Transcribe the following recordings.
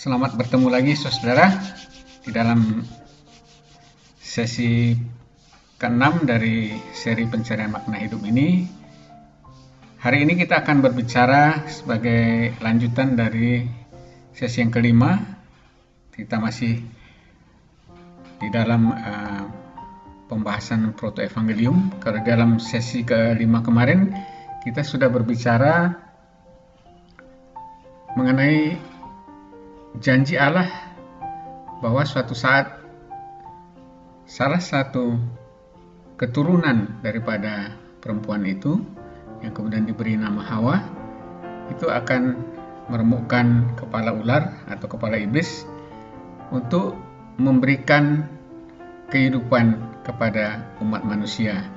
Selamat bertemu lagi saudara di dalam sesi ke-6 dari seri pencarian makna hidup ini. Hari ini kita akan berbicara sebagai lanjutan dari sesi yang kelima. Kita masih di dalam pembahasan protoevangelium. Kalau dalam sesi ke-5 kemarin kita sudah berbicara mengenai janji Allah bahwa suatu saat salah satu keturunan daripada perempuan itu yang kemudian diberi nama Hawa itu akan meremukkan kepala ular atau kepala iblis untuk memberikan kehidupan kepada umat manusia.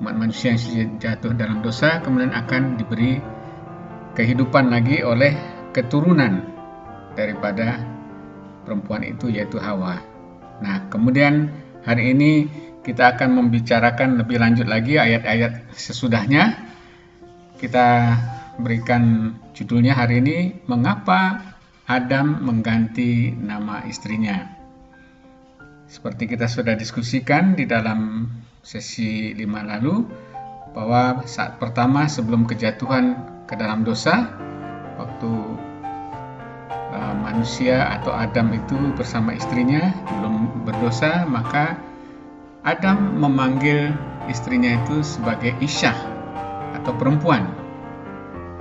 Umat manusia yang sudah jatuh dalam dosa kemudian akan diberi kehidupan lagi oleh keturunan daripada perempuan itu, yaitu Hawa. Nah, kemudian hari ini kita akan membicarakan lebih lanjut lagi ayat-ayat sesudahnya. Kita berikan judulnya hari ini, Mengapa Adam Mengganti Nama Istrinya. Seperti kita sudah diskusikan di dalam sesi 5 lalu, bahwa saat pertama sebelum kejatuhan ke dalam dosa, waktu manusia atau Adam itu bersama istrinya belum berdosa, maka Adam memanggil istrinya itu sebagai Isyah atau perempuan.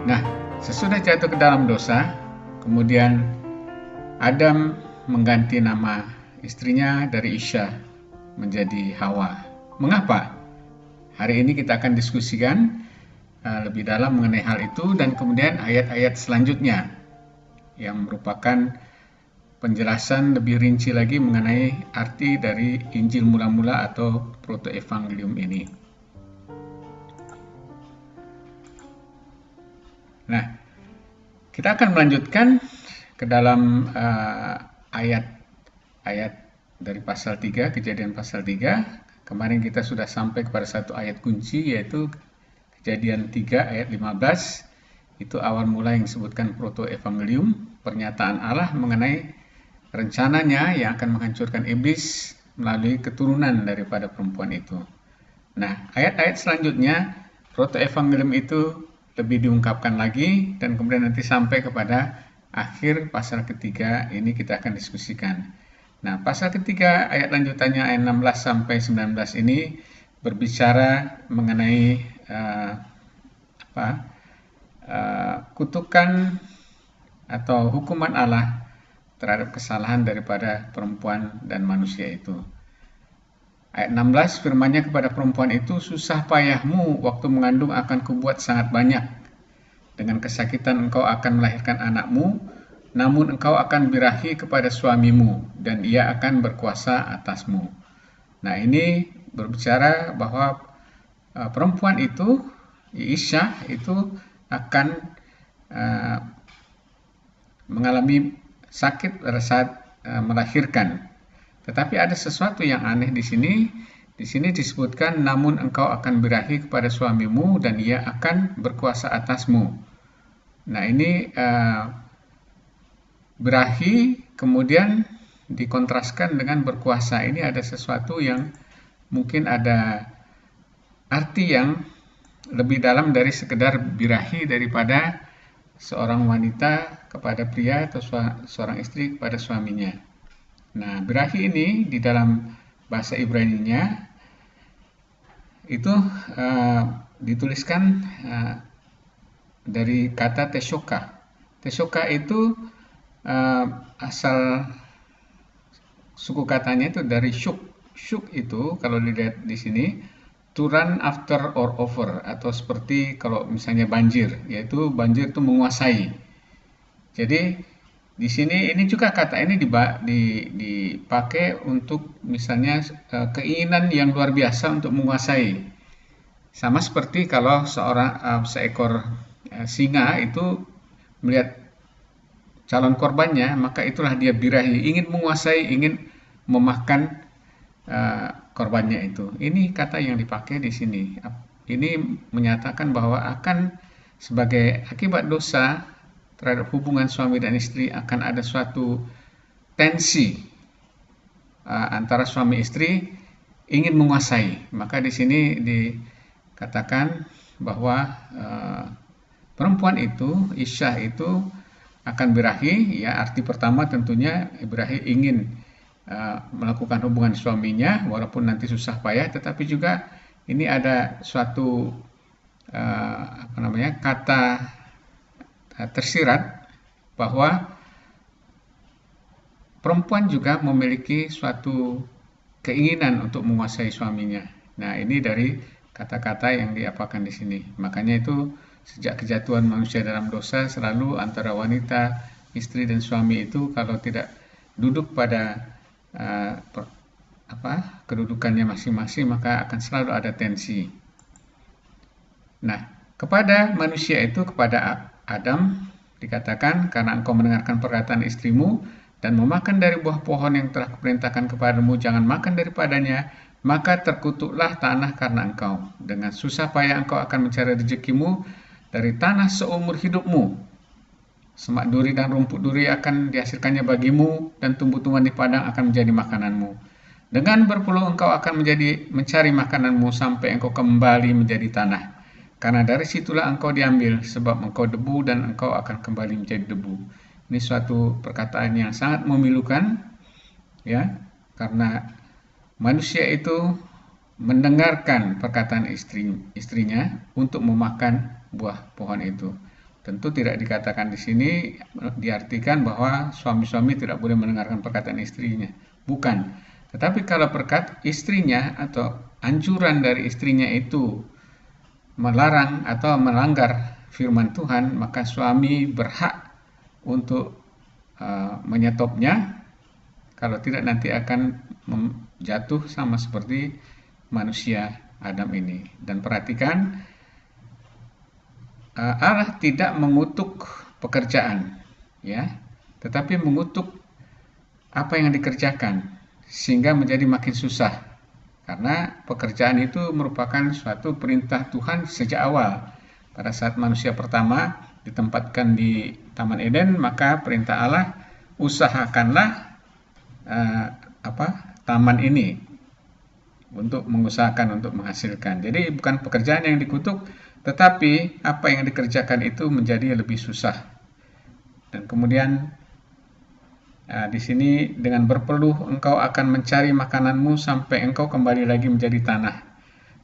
Nah, sesudah jatuh ke dalam dosa, kemudian Adam mengganti nama istrinya dari Isyah menjadi Hawa. Mengapa? Hari ini kita akan diskusikan lebih dalam mengenai hal itu, dan kemudian ayat-ayat selanjutnya yang merupakan penjelasan lebih rinci lagi mengenai arti dari Injil mula-mula atau protoevangelium ini. Nah, kita akan melanjutkan ke dalam ayat-ayat dari pasal 3, Kejadian pasal 3. Kemarin kita sudah sampai kepada satu ayat kunci, yaitu Kejadian 3 ayat 15. Itu awal mula yang disebutkan protoevangelium, pernyataan Allah mengenai rencananya yang akan menghancurkan iblis melalui keturunan daripada perempuan itu. Nah, ayat-ayat selanjutnya protoevangelium itu lebih diungkapkan lagi, dan kemudian nanti sampai kepada akhir pasal ketiga ini kita akan diskusikan. Nah, pasal ketiga ayat lanjutannya ayat 16 sampai 19 ini berbicara mengenai kutukan atau hukuman Allah terhadap kesalahan daripada perempuan dan manusia itu. Ayat 16 firman-Nya kepada perempuan itu, susah payahmu waktu mengandung akan kubuat sangat banyak. Dengan kesakitan engkau akan melahirkan anakmu, namun engkau akan birahi kepada suamimu dan ia akan berkuasa atasmu. Nah, ini berbicara bahwa perempuan itu, Isyah itu akan mengalami sakit pada saat melahirkan. Tetapi ada sesuatu yang aneh di sini. Di sini disebutkan, namun engkau akan birahi kepada suamimu dan ia akan berkuasa atasmu. Nah, ini birahi kemudian dikontraskan dengan berkuasa. Ini ada sesuatu yang mungkin ada arti yang lebih dalam dari sekedar birahi daripada seorang wanita kepada pria atau seorang istri kepada suaminya. Nah, birahi ini di dalam bahasa Ibrani-nya itu dituliskan dari kata teshoka. Teshoka itu asal suku katanya itu dari shuk. Shuk itu kalau dilihat di sini, to run after or over, atau seperti kalau misalnya banjir, yaitu banjir itu menguasai. Jadi di sini ini juga kata ini dipakai untuk misalnya keinginan yang luar biasa untuk menguasai. Sama seperti kalau seekor singa itu melihat calon korbannya, maka itulah dia birahi, ingin menguasai, ingin memakan korbannya itu. Ini kata yang dipakai di sini. Ini menyatakan bahwa akan sebagai akibat dosa terhadap hubungan suami dan istri akan ada suatu tensi antara suami istri ingin menguasai. Maka di sini dikatakan bahwa perempuan itu, Isyah itu akan birahi, ya arti pertama tentunya birahi ingin melakukan hubungan suaminya walaupun nanti susah payah, tetapi juga ini ada suatu kata tersirat bahwa perempuan juga memiliki suatu keinginan untuk menguasai suaminya. Nah, ini dari kata-kata yang diapakan di sini. Makanya itu sejak kejatuhan manusia dalam dosa selalu antara wanita, istri dan suami itu kalau tidak duduk pada kedudukannya masing-masing maka akan selalu ada tensi. Nah, kepada manusia itu, kepada Adam dikatakan, karena engkau mendengarkan perkataan istrimu dan memakan dari buah pohon yang telah kuperintahkan kepadamu, jangan makan daripadanya, maka terkutuklah tanah karena engkau. Dengan susah payah engkau akan mencari rezekimu dari tanah seumur hidupmu. Semak duri dan rumput duri akan dihasilkannya bagimu, dan tumbuh-tumbuhan di padang akan menjadi makananmu. Dengan berpeluh engkau akan mencari makananmu sampai engkau kembali menjadi tanah. Karena dari situlah engkau diambil, sebab engkau debu dan engkau akan kembali menjadi debu. Ini suatu perkataan yang sangat memilukan, ya, karena manusia itu mendengarkan perkataan istrinya untuk memakan buah pohon itu. Tentu tidak dikatakan di sini diartikan bahwa suami-suami tidak boleh mendengarkan perkataan istrinya. Bukan. Tetapi kalau istrinya atau anjuran dari istrinya itu melarang atau melanggar firman Tuhan, maka suami berhak untuk menyetopnya. Kalau tidak nanti akan jatuh sama seperti manusia Adam ini. Dan perhatikan, Allah tidak mengutuk pekerjaan, ya, tetapi mengutuk apa yang dikerjakan sehingga menjadi makin susah. Karena pekerjaan itu merupakan suatu perintah Tuhan sejak awal. Pada saat manusia pertama ditempatkan di Taman Eden, maka perintah Allah, usahakanlah taman ini untuk mengusahakan untuk menghasilkan. Jadi bukan pekerjaan yang dikutuk, tetapi apa yang dikerjakan itu menjadi lebih susah. Dan kemudian di sini dengan berpeluh engkau akan mencari makananmu sampai engkau kembali lagi menjadi tanah.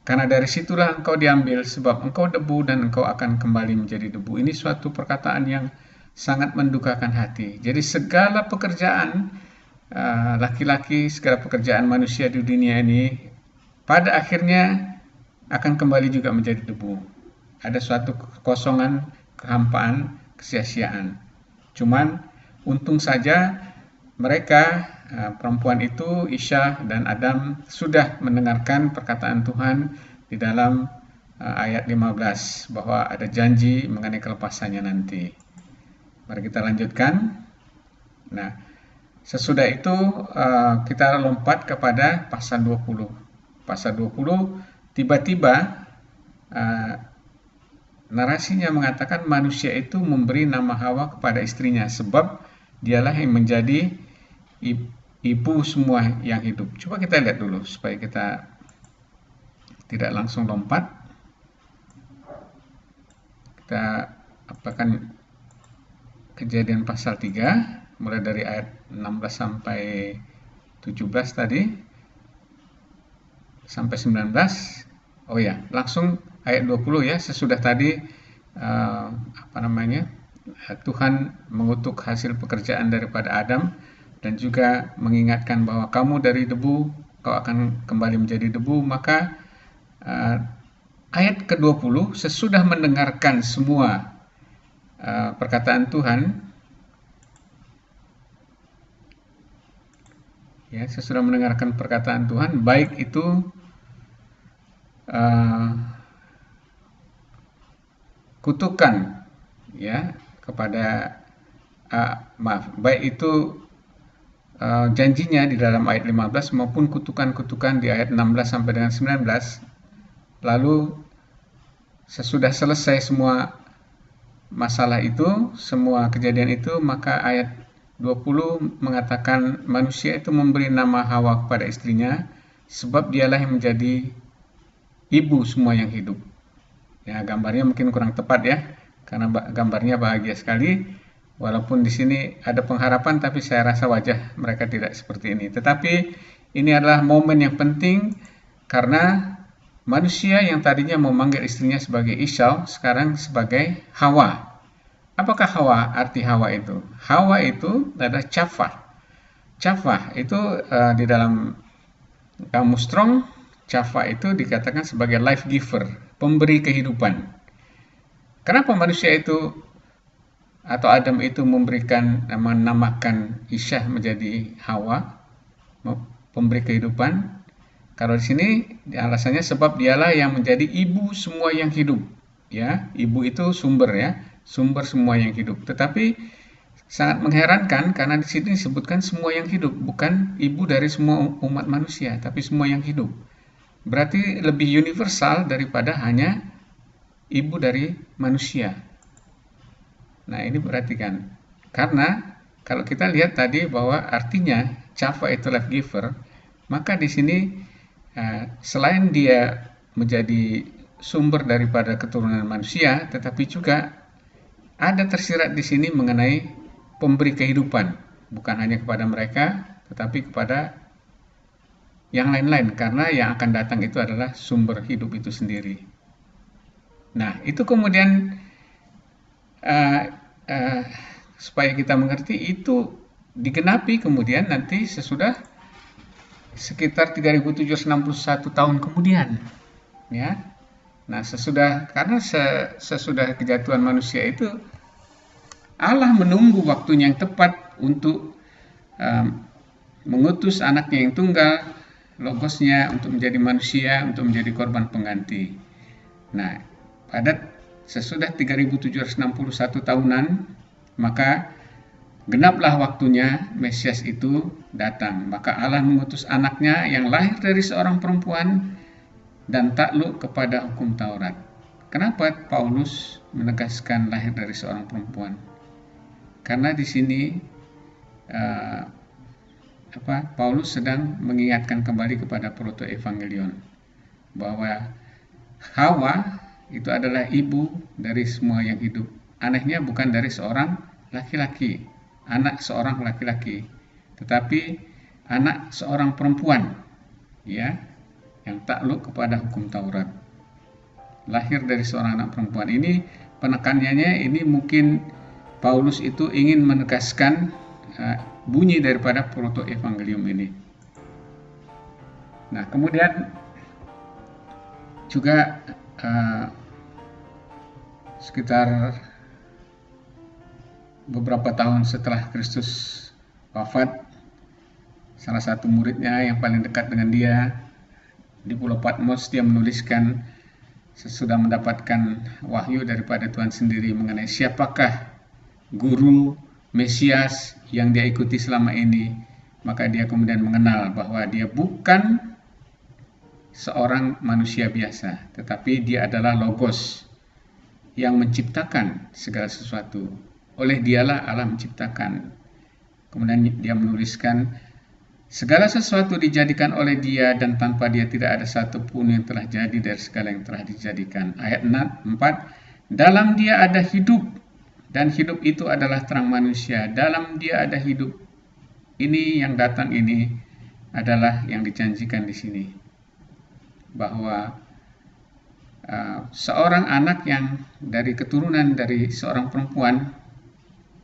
Karena dari situlah engkau diambil, sebab engkau debu dan engkau akan kembali menjadi debu. Ini suatu perkataan yang sangat mendukakan hati. Jadi segala pekerjaan laki-laki, segala pekerjaan manusia di dunia ini pada akhirnya akan kembali juga menjadi debu. Ada suatu kekosongan, kehampaan, kesia-siaan. Cuman untung saja mereka, perempuan itu, Isyah dan Adam, sudah mendengarkan perkataan Tuhan di dalam ayat 15 bahwa ada janji mengenai kelepasannya nanti. Mari kita lanjutkan. Nah, sesudah itu kita lompat kepada pasal 20. Pasal 20 tiba-tiba narasinya mengatakan manusia itu memberi nama Hawa kepada istrinya sebab dialah yang menjadi ibu semua yang hidup. Coba kita lihat dulu supaya kita tidak langsung lompat. Kita apakan Kejadian pasal 3 mulai dari ayat 16 sampai 17 tadi sampai 19. Oh ya, langsung ayat 20 ya, sesudah tadi Tuhan mengutuk hasil pekerjaan daripada Adam dan juga mengingatkan bahwa kamu dari debu, kau akan kembali menjadi debu. Maka ayat ke-20, sesudah mendengarkan semua perkataan Tuhan, ya, sesudah mendengarkan perkataan Tuhan, baik itu kutukan, ya, kepada baik itu janjinya di dalam ayat 15 maupun kutukan-kutukan di ayat 16 sampai dengan 19. Lalu sesudah selesai semua masalah itu, semua kejadian itu, maka ayat 20 mengatakan manusia itu memberi nama Hawa kepada istrinya, sebab dialah yang menjadi ibu semua yang hidup. Ya, gambarnya mungkin kurang tepat ya, karena gambarnya bahagia sekali. Walaupun di sini ada pengharapan, tapi saya rasa wajah mereka tidak seperti ini. Tetapi ini adalah momen yang penting karena manusia yang tadinya memanggil istrinya sebagai Isau, sekarang sebagai Hawa. Apakah Hawa? Arti Hawa itu? Hawa itu adalah Chafah. Chafah itu di dalam kamus Strong, Chafah itu dikatakan sebagai life giver, pemberi kehidupan. Kenapa manusia itu atau Adam itu menamakan Isya menjadi Hawa, pemberi kehidupan? Kalau di sini alasannya sebab dialah yang menjadi ibu semua yang hidup. Ya, ibu itu sumber ya, sumber semua yang hidup. Tetapi sangat mengherankan karena di sini disebutkan semua yang hidup, bukan ibu dari semua umat manusia, tapi semua yang hidup. Berarti lebih universal daripada hanya ibu dari manusia. Nah, ini perhatikan. Karena kalau kita lihat tadi bahwa artinya Chafah itu life giver, maka di sini selain dia menjadi sumber daripada keturunan manusia, tetapi juga ada tersirat di sini mengenai pemberi kehidupan, bukan hanya kepada mereka, tetapi kepada yang lain-lain, karena yang akan datang itu adalah sumber hidup itu sendiri. Nah, itu kemudian supaya kita mengerti itu digenapi kemudian nanti sesudah sekitar 3761 tahun kemudian, ya. Nah, karena sesudah kejatuhan manusia itu Allah menunggu waktunya yang tepat untuk mengutus anaknya yang tunggal, logosnya, untuk menjadi manusia, untuk menjadi korban pengganti. Nah, pada sesudah 3761 tahunan, maka genaplah waktunya Mesias itu datang. Maka Allah mengutus anaknya yang lahir dari seorang perempuan dan takluk kepada hukum Taurat. Kenapa Paulus menegaskan lahir dari seorang perempuan? Karena di sini Paulus sedang mengingatkan kembali kepada proto-evangelion bahwa Hawa itu adalah ibu dari semua yang hidup. Anehnya bukan dari seorang laki-laki, anak seorang laki-laki, tetapi anak seorang perempuan, ya, yang takluk kepada hukum Taurat. Lahir dari seorang anak perempuan. Ini penekanannya, ini mungkin Paulus itu ingin menegaskan bunyi daripada proto-evangelium ini. Nah, kemudian juga sekitar beberapa tahun setelah Kristus wafat, salah satu muridnya yang paling dekat dengan dia di Pulau Patmos, dia menuliskan sesudah mendapatkan wahyu daripada Tuhan sendiri mengenai siapakah guru Mesias yang dia ikuti selama ini, maka dia kemudian mengenal bahwa dia bukan seorang manusia biasa, tetapi dia adalah Logos yang menciptakan segala sesuatu. Oleh dialah Allah menciptakan. Kemudian dia menuliskan, segala sesuatu dijadikan oleh dia dan tanpa dia tidak ada satu pun yang telah jadi dari segala yang telah dijadikan. Ayat 4, dalam dia ada hidup dan hidup itu adalah terang manusia. Dalam dia ada hidup. Ini yang datang ini adalah yang dijanjikan di sini. Bahwa seorang anak yang dari keturunan dari seorang perempuan,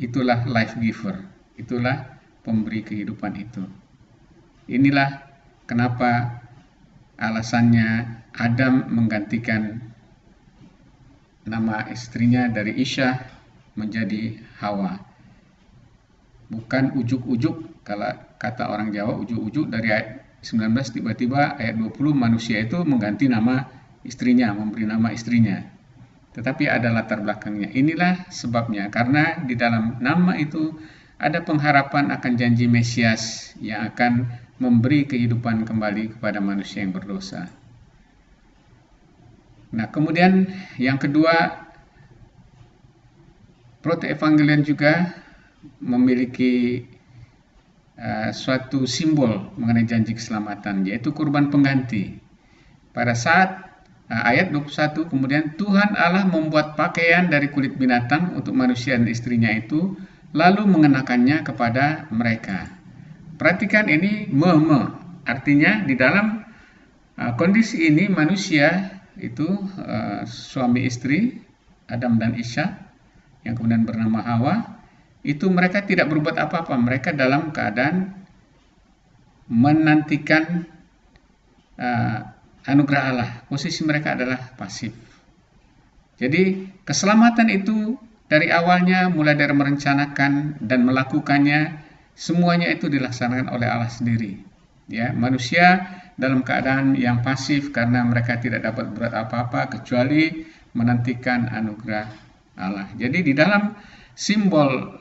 itulah life giver, itulah pemberi kehidupan itu. Inilah kenapa alasannya Adam menggantikan nama istrinya dari Isya menjadi Hawa. Bukan ujuk-ujuk, kalau kata orang Jawa ujuk-ujuk dari ayat 19 tiba-tiba ayat 20 manusia itu mengganti nama istrinya, memberi nama istrinya. Tetapi ada latar belakangnya. Inilah sebabnya, karena di dalam nama itu ada pengharapan akan janji Mesias yang akan memberi kehidupan kembali kepada manusia yang berdosa. Nah, kemudian yang kedua, Protoevangelion juga memiliki suatu simbol mengenai janji keselamatan, yaitu kurban pengganti. Pada saat ayat 21, kemudian Tuhan Allah membuat pakaian dari kulit binatang untuk manusia dan istrinya itu, lalu mengenakannya kepada mereka. Perhatikan ini artinya di dalam kondisi ini manusia itu suami istri Adam dan Isya yang kemudian bernama Hawa, itu mereka tidak berbuat apa-apa. Mereka dalam keadaan menantikan anugerah Allah. Posisi mereka adalah pasif. Jadi keselamatan itu dari awalnya, mulai dari merencanakan dan melakukannya, semuanya itu dilaksanakan oleh Allah sendiri. Ya, manusia dalam keadaan yang pasif karena mereka tidak dapat berbuat apa-apa kecuali menantikan anugerah Allah. Jadi di dalam simbol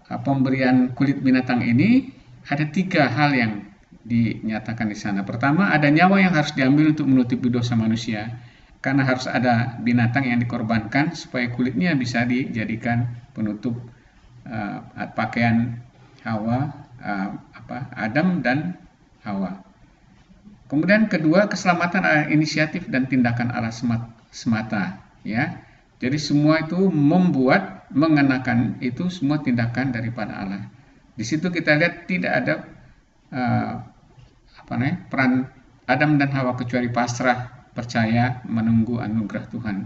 pemberian kulit binatang ini ada 3 hal yang dinyatakan di sana. Pertama, ada nyawa yang harus diambil untuk menutupi dosa manusia, karena harus ada binatang yang dikorbankan supaya kulitnya bisa dijadikan penutup pakaian Adam dan Hawa. Kemudian kedua, keselamatan adalah inisiatif dan tindakan Allah semata, ya. Jadi semua itu mengenakan itu semua tindakan daripada Allah. Di situ kita lihat tidak ada peran Adam dan Hawa kecuali pasrah, percaya, menunggu anugerah Tuhan.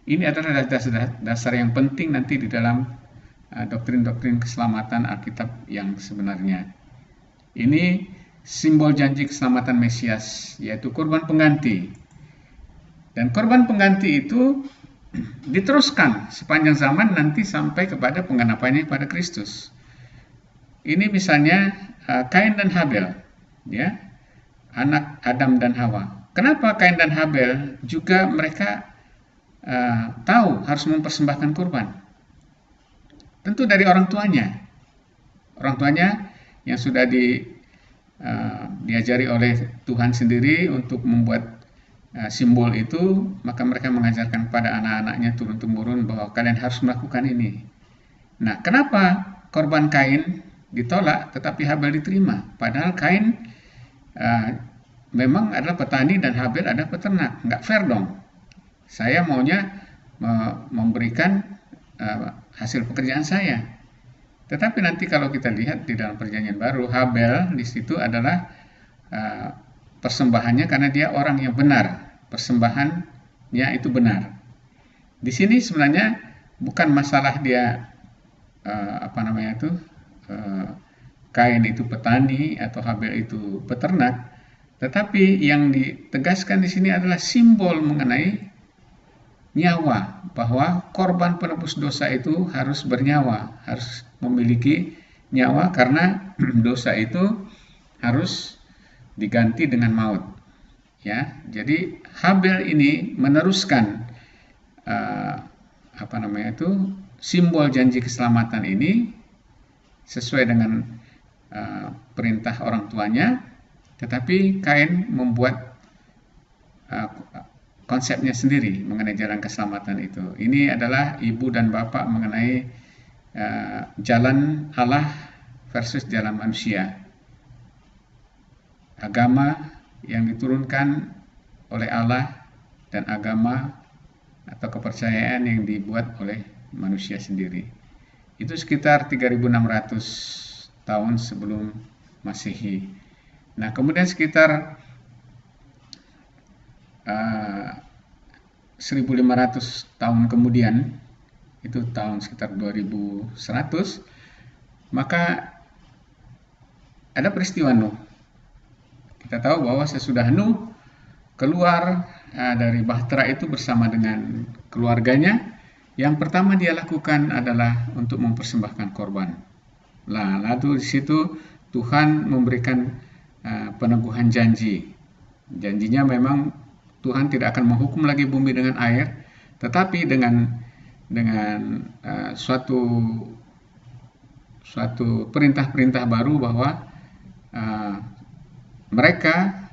Ini adalah dasar yang penting nanti di dalam doktrin-doktrin keselamatan Alkitab yang sebenarnya. Ini simbol janji keselamatan Mesias, yaitu korban pengganti. Dan korban pengganti itu diteruskan sepanjang zaman nanti sampai kepada penggenapannya pada Kristus. Ini misalnya Kain dan Habel, ya, anak Adam dan Hawa. Kenapa Kain dan Habel juga mereka tahu harus mempersembahkan kurban? Tentu dari orang tuanya yang sudah diajari oleh Tuhan sendiri untuk membuat simbol itu, maka mereka mengajarkan pada anak-anaknya turun-temurun bahwa kalian harus melakukan ini. Nah, kenapa korban Kain ditolak tetapi Habel diterima? Padahal Kain memang adalah petani dan Habel adalah peternak. Nggak fair dong. Saya maunya memberikan hasil pekerjaan saya. Tetapi nanti kalau kita lihat di dalam Perjanjian Baru, Habel di situ adalah persembahannya karena dia orang yang benar. Persembahannya itu benar. Di sini sebenarnya bukan masalah dia Kain itu petani atau Habel itu peternak, tetapi yang ditegaskan di sini adalah simbol mengenai nyawa, bahwa korban penebus dosa itu harus bernyawa, harus memiliki nyawa karena dosa itu harus diganti dengan maut. Ya, jadi Habel ini meneruskan simbol janji keselamatan ini sesuai dengan perintah orang tuanya, tetapi Kain membuat konsepnya sendiri mengenai jalan keselamatan itu. Ini adalah ibu dan bapak mengenai jalan Allah versus jalan manusia. Agama yang diturunkan oleh Allah dan agama atau kepercayaan yang dibuat oleh manusia sendiri. Itu sekitar 3.600 tahun sebelum Masehi. Nah, kemudian sekitar 1.500 tahun kemudian, itu tahun sekitar 2100, maka ada peristiwa Nuh. Kita tahu bahwa sesudah Nuh keluar dari bahtera itu bersama dengan keluarganya, yang pertama dia lakukan adalah untuk mempersembahkan korban. Lalu di situ Tuhan memberikan peneguhan janji. Janjinya memang Tuhan tidak akan menghukum lagi bumi dengan air, tetapi dengan suatu perintah-perintah baru bahwa mereka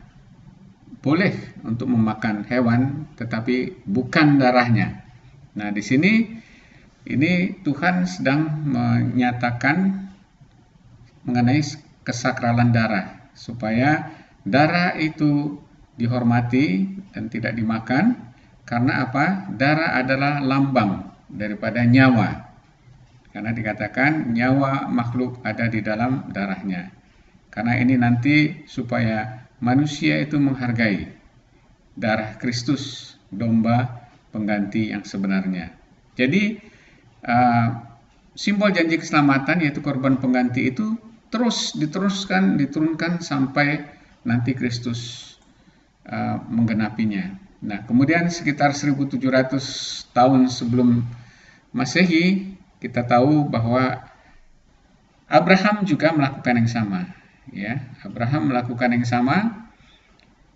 boleh untuk memakan hewan, tetapi bukan darahnya. Nah, di sini Ini Tuhan sedang menyatakan mengenai kesakralan darah, supaya darah itu dihormati dan tidak dimakan. Karena apa? Darah adalah lambang daripada nyawa. Karena dikatakan nyawa makhluk ada di dalam darahnya. Karena ini nanti supaya manusia itu menghargai darah Kristus, domba pengganti yang sebenarnya. Jadi simbol janji keselamatan, yaitu korban pengganti itu terus diturunkan sampai nanti Kristus menggenapinya. Nah, kemudian sekitar 1700 tahun sebelum Masehi, kita tahu bahwa Abraham juga melakukan yang sama. Ya, Abraham melakukan yang sama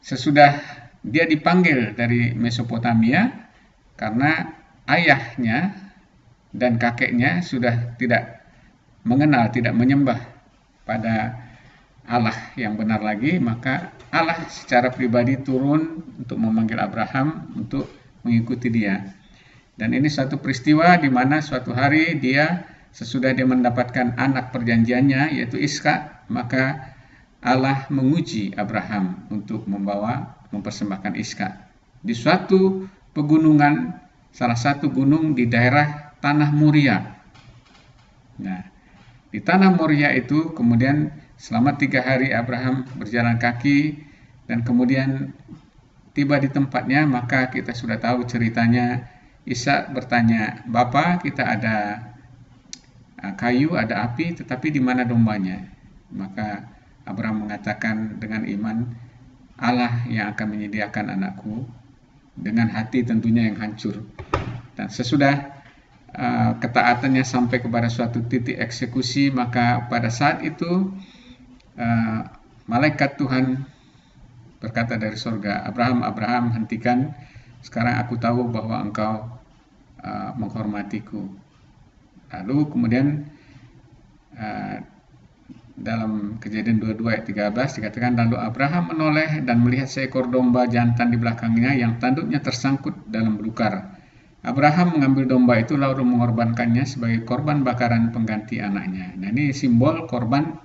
sesudah dia dipanggil dari Mesopotamia, karena ayahnya dan kakeknya sudah tidak mengenal, tidak menyembah pada Allah yang benar lagi, maka Allah secara pribadi turun untuk memanggil Abraham untuk mengikuti dia. Dan ini suatu peristiwa di mana suatu hari sesudah dia mendapatkan anak perjanjiannya, yaitu Ishak, maka Allah menguji Abraham untuk mempersembahkan Ishak di suatu pegunungan, salah satu gunung di daerah Tanah Moria. Nah, di Tanah Moria itu kemudian selama 3 hari Abraham berjalan kaki, dan kemudian tiba di tempatnya, maka kita sudah tahu ceritanya. Ishak bertanya, "Bapa, kita ada kayu, ada api, tetapi di mana dombanya?" Maka Abraham mengatakan dengan iman, "Allah yang akan menyediakan anakku," dengan hati tentunya yang hancur. Dan sesudah ketaatannya sampai kepada suatu titik eksekusi, maka pada saat itu malaikat Tuhan berkata dari surga, "Abraham, Abraham, hentikan, sekarang aku tahu bahwa engkau menghormatiku." Lalu kemudian dalam Kejadian 22 ayat 13 dikatakan, "Lalu Abraham menoleh dan melihat seekor domba jantan di belakangnya yang tanduknya tersangkut dalam belukar. Abraham mengambil domba itu lalu mengorbankannya sebagai korban bakaran pengganti anaknya." Nah, ini simbol korban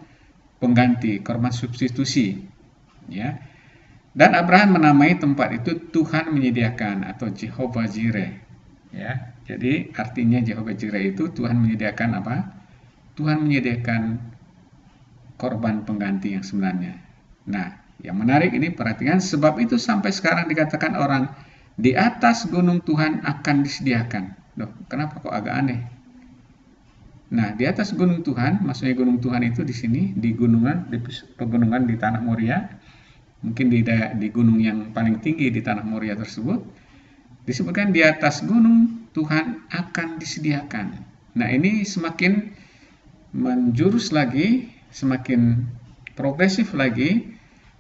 pengganti, korban substitusi, ya. Dan Abraham menamai tempat itu Tuhan menyediakan, atau Jehovah Jireh, ya. Jadi artinya Jehovah Jireh itu Tuhan menyediakan apa? Tuhan menyediakan korban pengganti yang sebenarnya. Nah, yang menarik ini perhatikan, sebab itu sampai sekarang dikatakan orang di atas gunung Tuhan akan disediakan. Loh, kenapa kok agak aneh? Nah, di atas gunung Tuhan, maksudnya gunung Tuhan itu di sini, di pegunungan di Tanah Moria, mungkin di gunung yang paling tinggi di Tanah Moria tersebut, disebutkan di atas gunung Tuhan akan disediakan. Nah, ini semakin menjurus lagi, semakin progresif lagi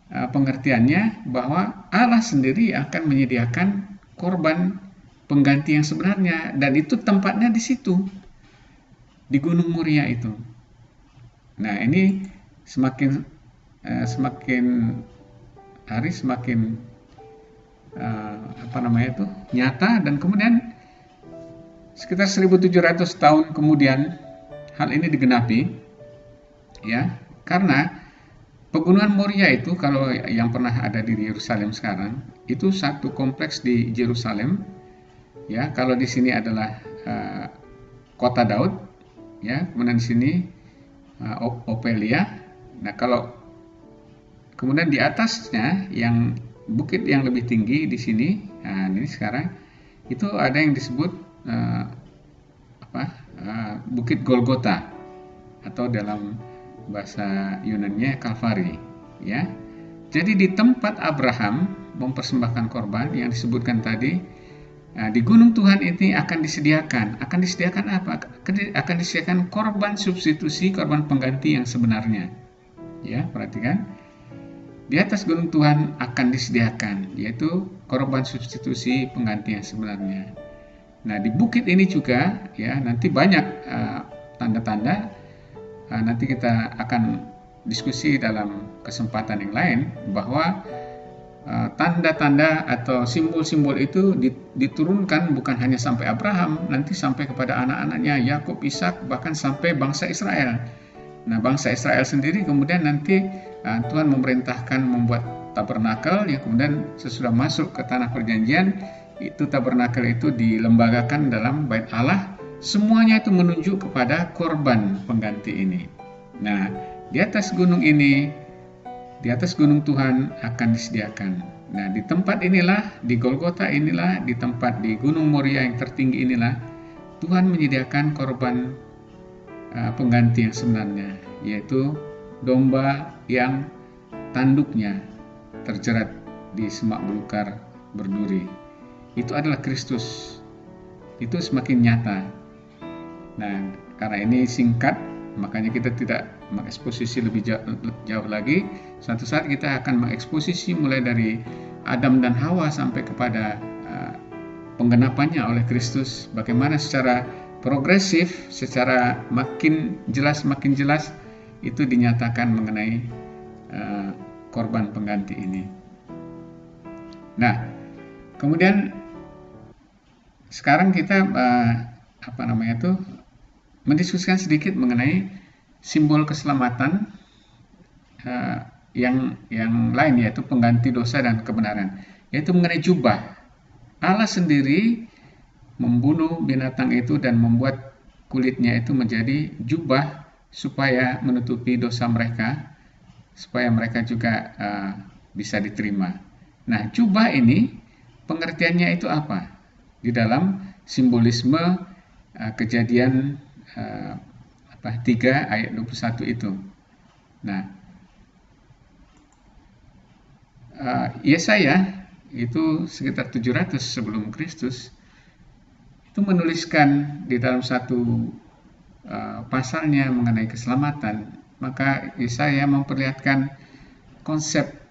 pengertiannya, bahwa Allah sendiri akan menyediakan korban pengganti yang sebenarnya, dan itu tempatnya di situ, di Gunung Moria itu. Nah, ini semakin hari semakin nyata, dan kemudian sekitar 1700 tahun kemudian hal ini digenapi, ya, karena pegunungan Moria itu, kalau yang pernah ada di Yerusalem sekarang, itu satu kompleks di Yerusalem, ya. Kalau di sini adalah kota Daud, ya, kemudian di sini Opelia. Nah, kalau kemudian di atasnya yang bukit yang lebih tinggi di sini, nah ini sekarang itu ada yang disebut Bukit Golgota, atau dalam bahasa Yunani Kalvari, ya. Jadi di tempat Abraham mempersembahkan korban yang disebutkan tadi, di gunung Tuhan ini akan disediakan apa? Akan disediakan korban substitusi, korban pengganti yang sebenarnya, ya. Perhatikan, di atas gunung Tuhan akan disediakan, yaitu korban substitusi pengganti yang sebenarnya. Nah, di bukit ini juga, ya, nanti banyak tanda-tanda. Nanti kita akan diskusi dalam kesempatan yang lain, bahwa tanda-tanda atau simbol-simbol itu diturunkan bukan hanya sampai Abraham, nanti sampai kepada anak-anaknya Yakub, Ishak, bahkan sampai bangsa Israel. Nah, bangsa Israel sendiri kemudian nanti Tuhan memerintahkan membuat tabernakel, yang kemudian sesudah masuk ke tanah perjanjian, itu tabernakel itu dilembagakan dalam bait Allah. Semuanya itu menunjuk kepada korban pengganti ini. Nah, di atas gunung ini, di atas gunung Tuhan akan disediakan. Nah, di tempat inilah, di Golgota inilah, di tempat di Gunung Moria yang tertinggi inilah, Tuhan menyediakan korban pengganti yang sebenarnya, yaitu domba yang tanduknya terjerat di semak belukar berduri. Itu adalah Kristus. Itu semakin nyata. Nah, karena ini singkat, makanya kita tidak mengeksposisi lebih jauh lagi. Suatu saat kita akan mengeksposisi mulai dari Adam dan Hawa sampai kepada penggenapannya oleh Kristus. Bagaimana secara progresif, secara makin jelas itu dinyatakan mengenai korban pengganti ini. Nah, kemudian sekarang kita mendiskusikan sedikit mengenai simbol keselamatan yang lain, yaitu pengganti dosa dan kebenaran, yaitu mengenai jubah. Allah sendiri membunuh binatang itu dan membuat kulitnya itu menjadi jubah supaya menutupi dosa mereka, supaya mereka juga bisa diterima. Nah, jubah ini pengertiannya itu apa? Di dalam simbolisme Kejadian 3 ayat 21 itu. Nah, Yesaya itu sekitar 700 sebelum Kristus itu menuliskan di dalam satu pasalnya mengenai keselamatan. Maka Yesaya memperlihatkan konsep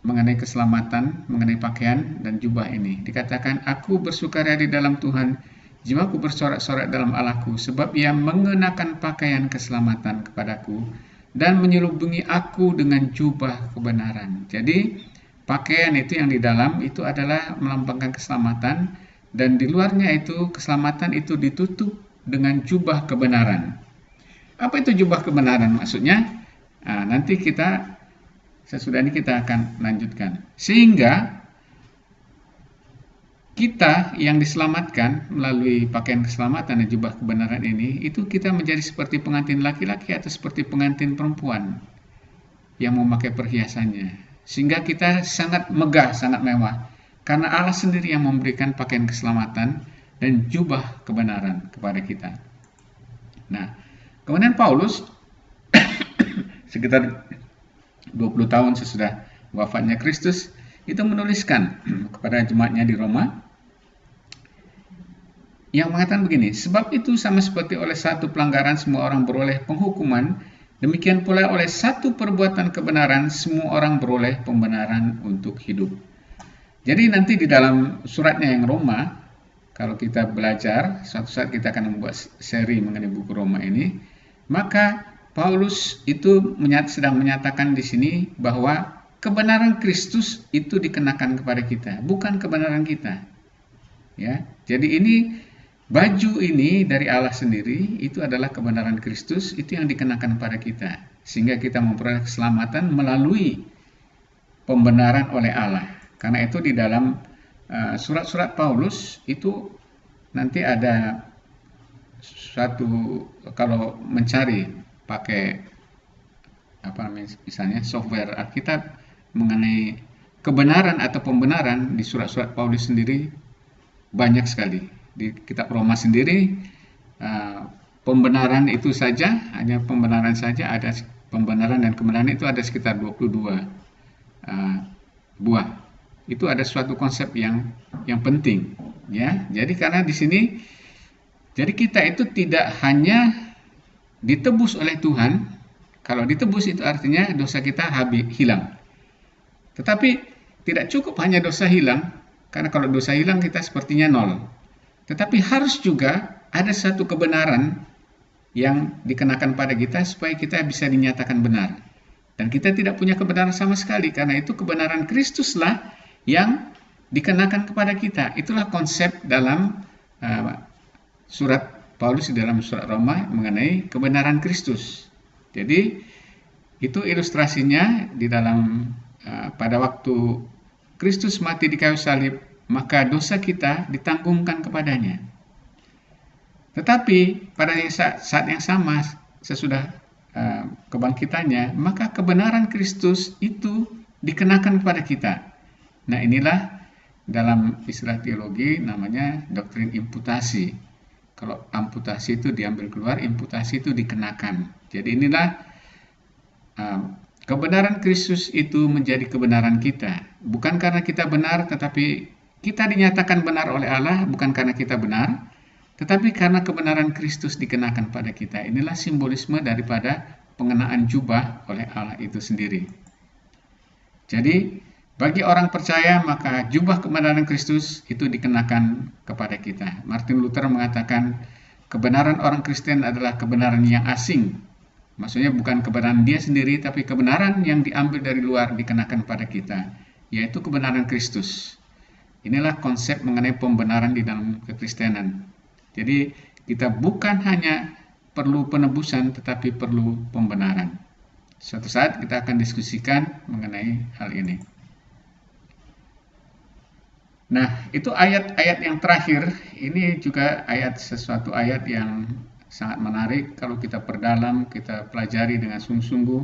mengenai keselamatan, mengenai pakaian dan jubah ini. Dikatakan, aku bersukaria di dalam Tuhan, jiwaku bersorak-sorak dalam Allahku, sebab ia mengenakan pakaian keselamatan kepadaku dan menyelubungi aku dengan jubah kebenaran. Jadi pakaian itu yang di dalam itu adalah melambangkan keselamatan, dan di luarnya itu keselamatan itu ditutup dengan jubah kebenaran. Apa itu jubah kebenaran maksudnya? Nah, nanti sesudah ini kita akan lanjutkan. Sehingga kita yang diselamatkan melalui pakaian keselamatan dan jubah kebenaran ini, itu kita menjadi seperti pengantin laki-laki atau seperti pengantin perempuan yang memakai perhiasannya. Sehingga kita sangat megah, sangat mewah. Karena Allah sendiri yang memberikan pakaian keselamatan dan jubah kebenaran kepada kita. Nah, kemudian Paulus sekitar 20 tahun sesudah wafatnya Kristus itu menuliskan kepada jemaatnya di Roma yang mengatakan begini, sebab itu sama seperti oleh satu pelanggaran semua orang beroleh penghukuman, demikian pula oleh satu perbuatan kebenaran semua orang beroleh pembenaran untuk hidup. Jadi nanti di dalam suratnya yang Roma, kalau kita belajar, suatu saat kita akan membuat seri mengenai buku Roma ini, maka Paulus itu sedang menyatakan di sini bahwa kebenaran Kristus itu dikenakan kepada kita, bukan kebenaran kita. Ya, jadi ini baju ini dari Allah sendiri itu adalah kebenaran Kristus, itu yang dikenakan pada kita, sehingga kita memperoleh keselamatan melalui pembenaran oleh Allah. Karena itu di dalam surat-surat Paulus itu nanti ada suatu, kalau mencari pakai misalnya software Alkitab mengenai kebenaran atau pembenaran di surat-surat Paulus sendiri banyak sekali. Di kitab Roma sendiri pembenaran itu saja, hanya pembenaran saja, ada pembenaran dan kebenaran itu ada sekitar 22 buah. Itu ada suatu konsep yang penting, ya. Jadi karena di sini, jadi kita itu tidak hanya ditebus oleh Tuhan. Kalau ditebus itu artinya dosa kita hilang. Tetapi tidak cukup hanya dosa hilang, karena kalau dosa hilang kita sepertinya nol. Tetapi harus juga ada satu kebenaran yang dikenakan pada kita supaya kita bisa dinyatakan benar. Dan kita tidak punya kebenaran sama sekali, karena itu kebenaran Kristuslah yang dikenakan kepada kita. Itulah konsep dalam surat Paulus di dalam surat Roma mengenai kebenaran Kristus. Jadi itu ilustrasinya di dalam pada waktu Kristus mati di kayu salib, maka dosa kita ditanggungkan kepadanya. Tetapi pada saat yang sama sesudah kebangkitannya, maka kebenaran Kristus itu dikenakan kepada kita. Nah, inilah dalam istilah teologi namanya doktrin imputasi. Kalau amputasi itu diambil keluar, imputasi itu dikenakan. Jadi inilah kebenaran Kristus itu menjadi kebenaran kita. Bukan karena kita benar, tetapi kita dinyatakan benar oleh Allah, bukan karena kita benar, tetapi karena kebenaran Kristus dikenakan pada kita. Inilah simbolisme daripada pengenaan jubah oleh Allah itu sendiri. Jadi bagi orang percaya, maka jubah kebenaran Kristus itu dikenakan kepada kita. Martin Luther mengatakan kebenaran orang Kristen adalah kebenaran yang asing. Maksudnya bukan kebenaran dia sendiri, tapi kebenaran yang diambil dari luar dikenakan pada kita, yaitu kebenaran Kristus. Inilah konsep mengenai pembenaran di dalam kekristenan. Jadi kita bukan hanya perlu penebusan, tetapi perlu pembenaran. Suatu saat kita akan diskusikan mengenai hal ini. Nah, itu ayat-ayat yang terakhir. Ini juga sesuatu ayat yang sangat menarik kalau kita perdalam, kita pelajari dengan sungguh-sungguh.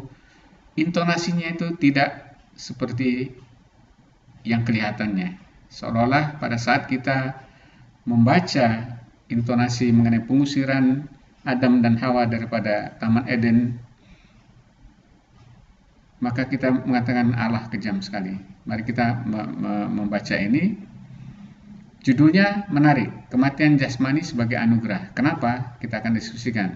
Intonasinya itu tidak seperti yang kelihatannya. Seolah-olah pada saat kita membaca intonasi mengenai pengusiran Adam dan Hawa daripada Taman Eden, maka kita mengatakan Allah kejam sekali. Mari kita membaca ini. Judulnya menarik, kematian jasmani sebagai anugerah. Kenapa? Kita akan diskusikan.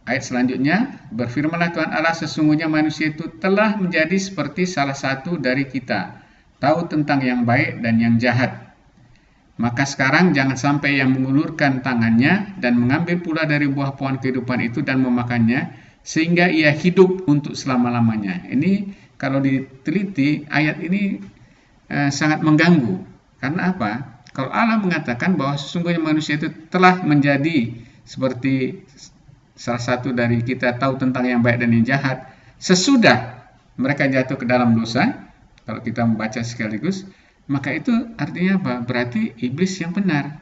Ayat selanjutnya, berfirmanlah Tuhan Allah, sesungguhnya manusia itu telah menjadi seperti salah satu dari kita, tahu tentang yang baik dan yang jahat. Maka sekarang jangan sampai yang mengulurkan tangannya dan mengambil pula dari buah pohon kehidupan itu dan memakannya, sehingga ia hidup untuk selama-lamanya. Ini kalau diteliti, ayat ini sangat mengganggu. Karena apa? Kalau Allah mengatakan bahwa sesungguhnya manusia itu telah menjadi seperti salah satu dari kita, tahu tentang yang baik dan yang jahat, sesudah mereka jatuh ke dalam dosa, kalau kita membaca sekaligus, maka itu artinya apa? Berarti iblis yang benar.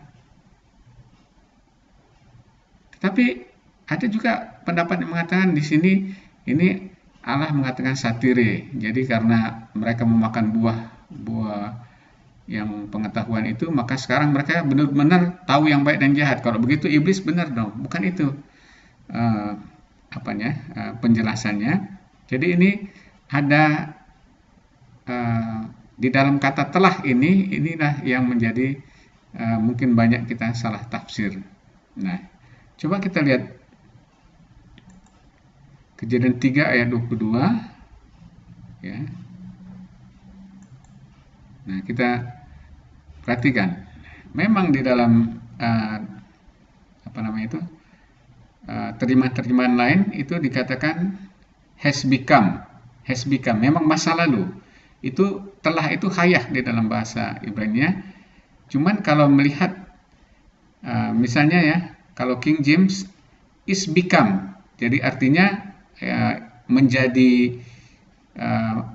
Tetapi ada juga pendapat yang mengatakan di sini, ini Allah mengatakan satire. Jadi karena mereka memakan buah yang pengetahuan itu, maka sekarang mereka benar-benar tahu yang baik dan jahat. Kalau begitu iblis benar dong, bukan itu penjelasannya. Jadi ini ada di dalam kata telah inilah yang menjadi mungkin banyak kita salah tafsir. Nah, coba kita lihat Kejadian 3 ayat 22 ya. Nah, kita perhatikan, memang di dalam terjemahan lain itu dikatakan has become, memang masa lalu. Itu telah itu hayah di dalam bahasa Ibrani-nya. Cuman kalau melihat misalnya ya, kalau King James is become, jadi artinya menjadi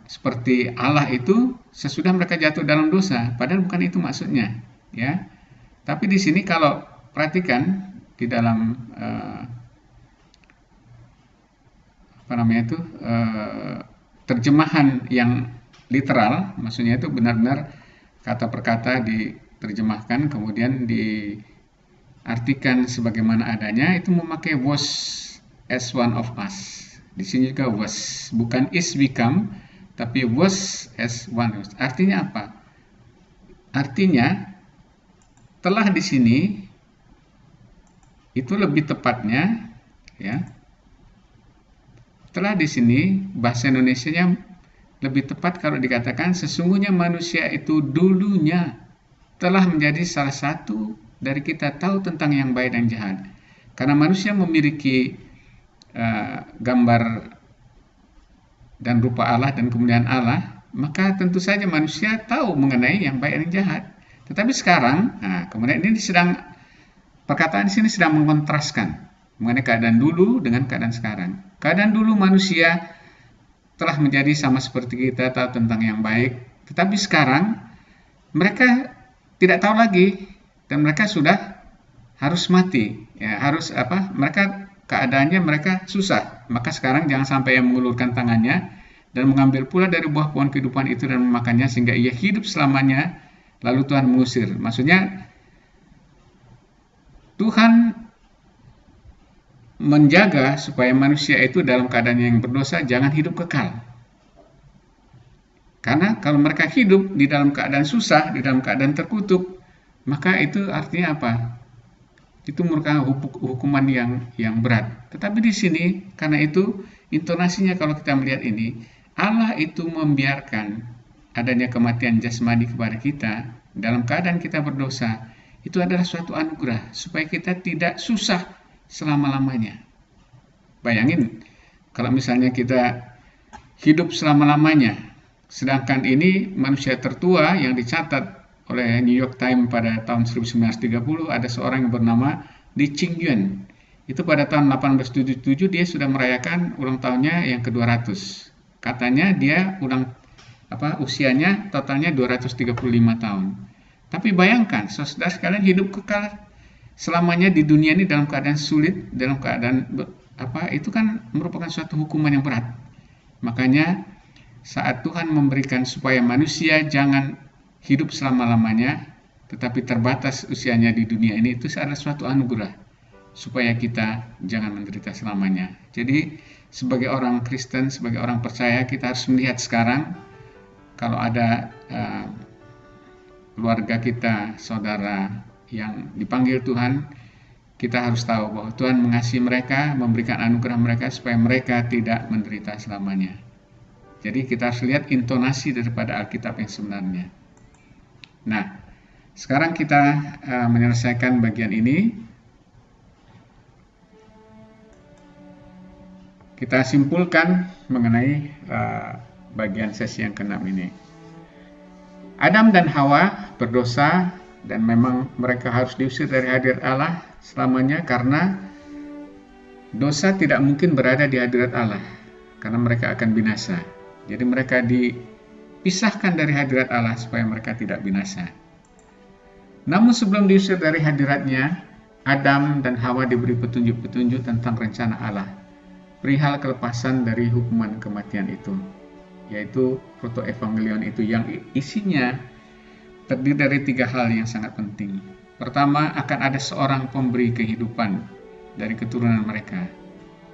seperti Allah itu sesudah mereka jatuh dalam dosa, padahal bukan itu maksudnya, ya. Tapi di sini kalau perhatikan di dalam terjemahan yang literal, maksudnya itu benar-benar kata per kata diterjemahkan kemudian diartikan sebagaimana adanya, itu memakai was as one of us. Di sini juga was, bukan is become, tapi was as one. Artinya apa? Artinya telah di sini itu lebih tepatnya, ya. Telah di sini bahasa Indonesianya lebih tepat kalau dikatakan sesungguhnya manusia itu dulunya telah menjadi salah satu dari kita, tahu tentang yang baik dan jahat. Karena manusia memiliki gambar dan rupa Allah dan kemuliaan Allah, maka tentu saja manusia tahu mengenai yang baik dan yang jahat. Tetapi sekarang, kemudian ini perkataan di sini sedang mengontraskan mengenai keadaan dulu dengan keadaan sekarang. Keadaan dulu manusia telah menjadi sama seperti kita, tahu tentang yang baik, tetapi sekarang mereka tidak tahu lagi dan mereka sudah harus mati. Ya, mereka keadaannya mereka susah. Maka sekarang jangan sampai ia mengulurkan tangannya dan mengambil pula dari buah pohon kehidupan itu dan memakannya sehingga ia hidup selamanya, lalu Tuhan mengusir. Maksudnya Tuhan menjaga supaya manusia itu dalam keadaan yang berdosa jangan hidup kekal. Karena kalau mereka hidup di dalam keadaan susah, di dalam keadaan terkutuk, maka itu artinya apa? Itu merupakan hukuman yang berat. Tetapi di sini, karena itu intonasinya kalau kita melihat ini, Allah itu membiarkan adanya kematian jasmani kepada kita dalam keadaan kita berdosa. Itu adalah suatu anugerah supaya kita tidak susah selama-lamanya. Bayangin, kalau misalnya kita hidup selama-lamanya, sedangkan ini manusia tertua yang dicatat oleh New York Times pada tahun 1930, ada seorang yang bernama Li Qingyuan. Itu pada tahun 1877 dia sudah merayakan ulang tahunnya yang ke-200. Katanya dia usianya totalnya 235 tahun. Tapi bayangkan, saudara sekalian hidup kekal selamanya di dunia ini dalam keadaan sulit, dalam keadaan itu kan merupakan suatu hukuman yang berat. Makanya saat Tuhan memberikan supaya manusia jangan hidup selama-lamanya, tetapi terbatas usianya di dunia ini, itu adalah suatu anugerah supaya kita jangan menderita selamanya. Jadi sebagai orang Kristen, sebagai orang percaya, kita harus melihat sekarang kalau ada keluarga kita, saudara yang dipanggil Tuhan, kita harus tahu bahwa Tuhan mengasihi mereka, memberikan anugerah mereka supaya mereka tidak menderita selamanya. Jadi kita harus lihat intonasi daripada Alkitab yang sebenarnya. Nah, sekarang kita menyelesaikan bagian ini. Kita simpulkan mengenai bagian sesi yang ke-6 ini. Adam dan Hawa berdosa dan memang mereka harus diusir dari hadirat Allah selamanya karena dosa tidak mungkin berada di hadirat Allah karena mereka akan binasa. Jadi mereka dipisahkan dari hadirat Allah supaya mereka tidak binasa. Namun sebelum diusir dari hadiratnya, Adam dan Hawa diberi petunjuk-petunjuk tentang rencana Allah perihal kelepasan dari hukuman kematian itu, yaitu protoevangelion itu yang isinya terdiri dari 3 hal yang sangat penting. Pertama, akan ada seorang pemberi kehidupan dari keturunan mereka.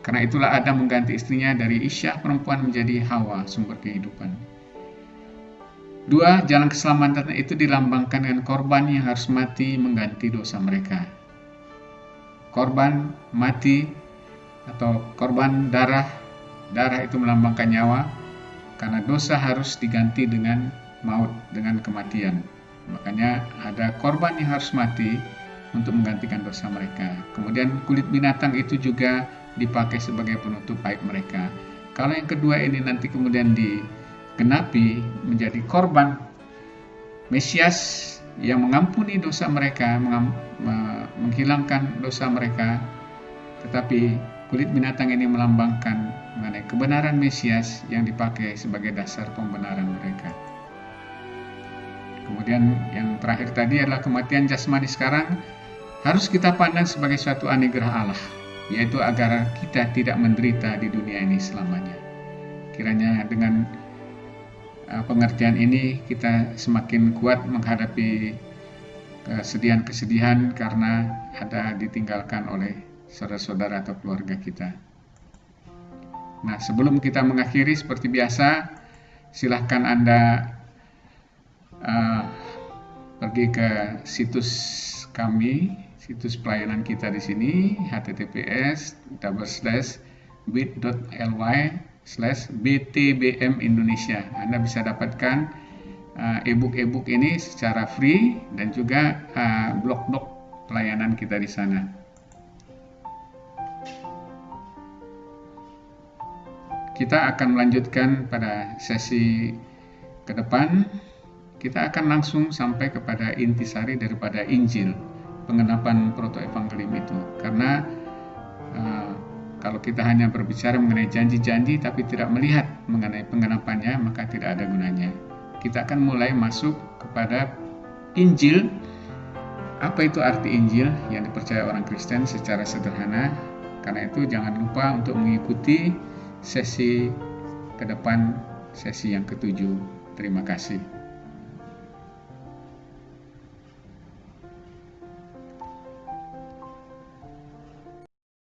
Karena itulah Adam mengganti istrinya dari Isya perempuan menjadi Hawa, sumber kehidupan. 2, jalan keselamatan itu dilambangkan dengan korban yang harus mati mengganti dosa mereka. Korban mati atau korban darah itu melambangkan nyawa, karena dosa harus diganti dengan maut, dengan kematian. Makanya ada korban yang harus mati untuk menggantikan dosa mereka. Kemudian kulit binatang itu juga dipakai sebagai penutup aib mereka. Kalau yang kedua ini nanti kemudian digenapi menjadi korban Mesias yang mengampuni dosa mereka, menghilangkan dosa mereka, tetapi kulit binatang ini melambangkan mengenai kebenaran Mesias yang dipakai sebagai dasar pembenaran mereka. Kemudian yang terakhir tadi adalah kematian jasmani sekarang harus kita pandang sebagai suatu anugerah Allah, yaitu agar kita tidak menderita di dunia ini selamanya. Kiranya dengan pengertian ini kita semakin kuat menghadapi kesedihan-kesedihan karena ada ditinggalkan oleh saudara-saudara atau keluarga kita. Nah, sebelum kita mengakhiri seperti biasa, silahkan Anda pergi ke situs kami, situs pelayanan kita di sini, https://bit.ly/btbm Indonesia. Anda bisa dapatkan e-book ini secara free dan juga blog-blog pelayanan kita di sana. Kita akan melanjutkan pada sesi ke depan kita akan langsung sampai kepada intisari daripada Injil, pengenapan protoevangelium itu. Karena kalau kita hanya berbicara mengenai janji-janji tapi tidak melihat mengenai pengenapannya, maka tidak ada gunanya. Kita akan mulai masuk kepada Injil. Apa itu arti Injil yang dipercaya orang Kristen secara sederhana? Karena itu jangan lupa untuk mengikuti sesi ke depan, sesi yang ke-7. Terima kasih.